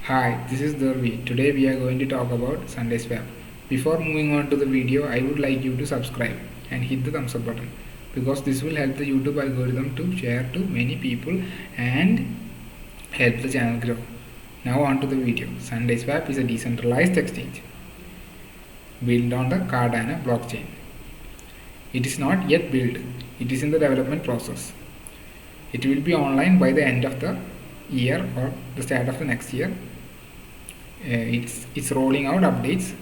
Hi, this is Durvi. Today we are going to talk about Sunday Swap. Before moving on to the video, I would like you to subscribe and hit the thumbs up button because this will help the YouTube algorithm to share to many people and help the channel grow. Now on to the video. Sunday Swap is a decentralized exchange built on the Cardano blockchain. It is not yet built. It is in the development process. It will be online by the end of the year or the start of the next year. It's rolling out updates.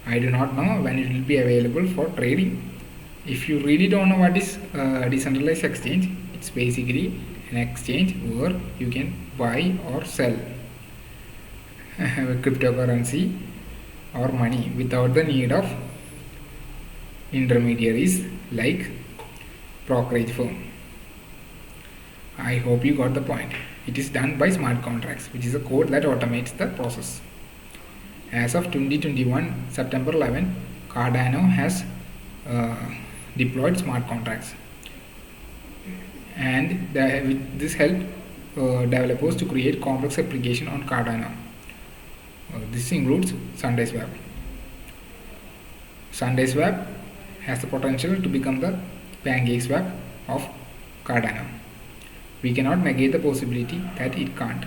I do not know when it will be available for trading. If you really don't know what is decentralized exchange, it's basically an exchange where you can buy or sell cryptocurrency or money without the need of intermediaries like brokerage firm. I hope you got the point. It is done by smart contracts, which is a code that automates the process. As of 2021, September 11, Cardano has deployed smart contracts, and this helped developers to create complex application on Cardano. This includes Sunday Swap. Sunday Swap has the potential to become the PancakeSwap of Cardano. We cannot negate the possibility that it can't.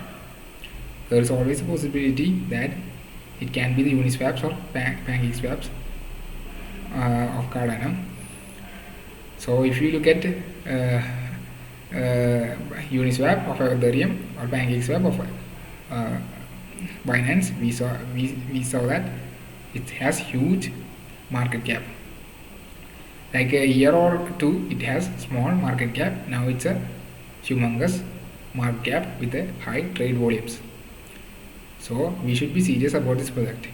There is always a possibility that it can be the Uniswaps or PancakeSwaps of Cardano. So if you look at Uniswap of Ethereum or PancakeSwap of Binance, we saw that it has huge market cap. Like a year or two, it has small market cap. Now it's a humongous market cap with a high trade volumes. So we should be serious about this project.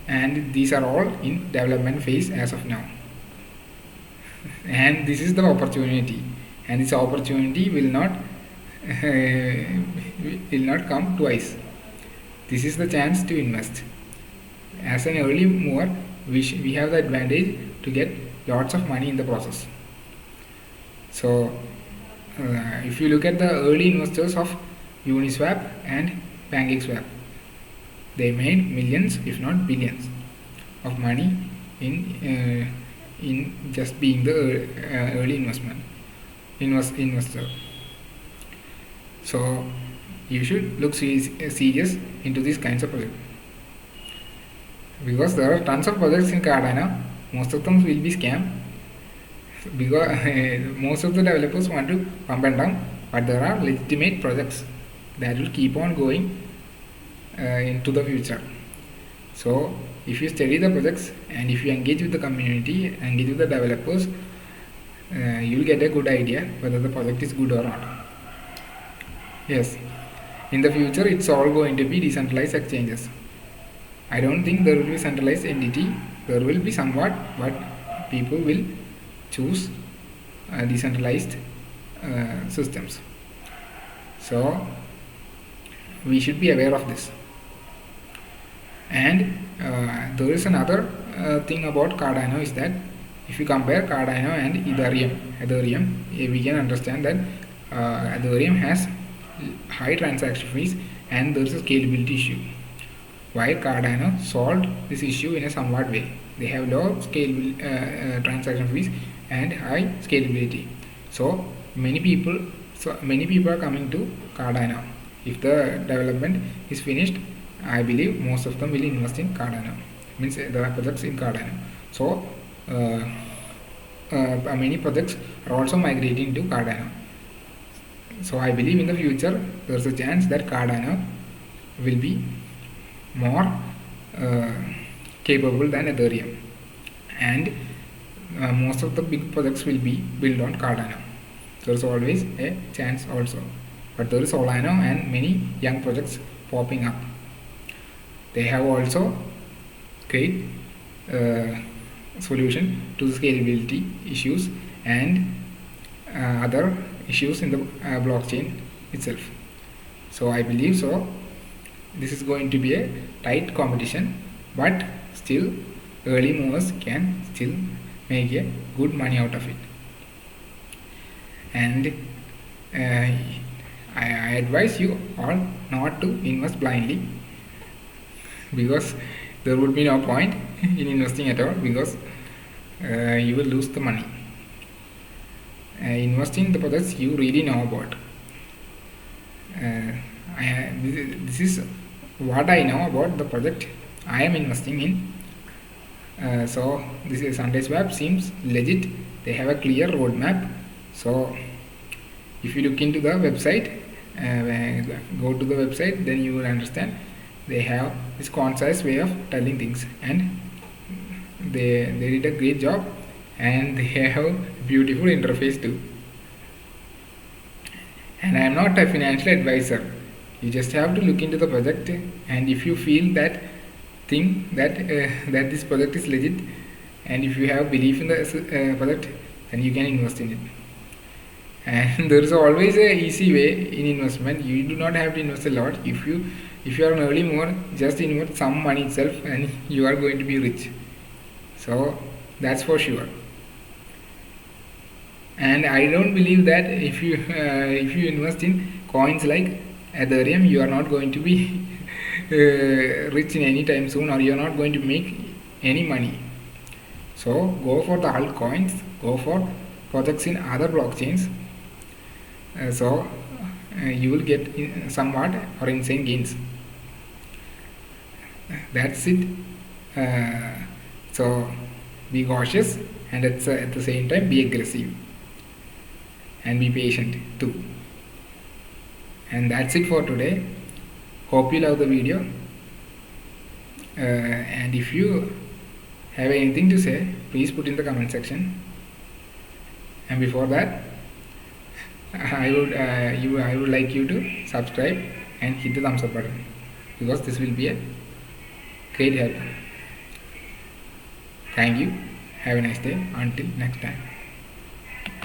And these are all in development phase as of now. And this is the opportunity. And this opportunity will not come twice. This is the chance to invest. As an early mover, we have the advantage to get lots of money in the process. So if you look at the early investors of Uniswap and PancakeSwap, they made millions, if not billions, of money in just being the early investor. So you should look serious into these kinds of projects, because there are tons of projects in Cardano. Most of them will be scam, because most of the developers want to pump and dump, but there are legitimate projects that will keep on going into the future. So if you study the projects and if you engage with the community, engage with the developers, you will get a good idea whether the project is good or not. Yes, in the future it's all going to be decentralized exchanges. I don't think there will be centralized entity. There will be somewhat, but people will choose decentralized systems. So we should be aware of this. And there is another thing about Cardano is that if you compare Cardano and Ethereum, we can understand that Ethereum has high transaction fees and there is a scalability issue, while Cardano solved this issue in a somewhat way. They have low transaction fees and high scalability. So many people are coming to Cardano. If the development is finished, I believe most of them will invest in Cardano, means the projects in Cardano. So many projects are also migrating to Cardano. So I believe in the future there is a chance that Cardano will be more capable than Ethereum, and most of the big projects will be built on Cardano. There is always a chance also, but there is Solana and many young projects popping up. They have also great solution to the scalability issues and other issues in the blockchain itself. So I believe so this is going to be a tight competition, but still early movers can still make a good money out of it. And I advise you all not to invest blindly, because there would be no point in investing at all, because you will lose the money. Invest in the products you really know about. This is what I know about the project I am investing in. So this is SunDaySwap seems legit. They have a clear roadmap. So if you look into the website, go to the website, then you will understand. They have this concise way of telling things, and they did a great job, and they have a beautiful interface too. And I am not a financial advisor. You just have to look into the project, and if you feel that that this project is legit, and if you have belief in the project, then you can invest in it. And there is always a easy way in investment. You do not have to invest a lot. If you are an early mover, just invest some money itself, and you are going to be rich. So that's for sure. And I don't believe that if you invest in coins like Ethereum, you are not going to be rich in any time soon, or you are not going to make any money. So go for the altcoins, go for projects in other blockchains. So you will get somewhat or insane gains. That's it. So be cautious, and at the same time be aggressive, and be patient too. And that's it for today. Hope you love the video. And if you have anything to say, please put in the comment section. And before that, I would like you to subscribe and hit the thumbs up button, because this will be a great help. Thank you. Have a nice day. Until next time.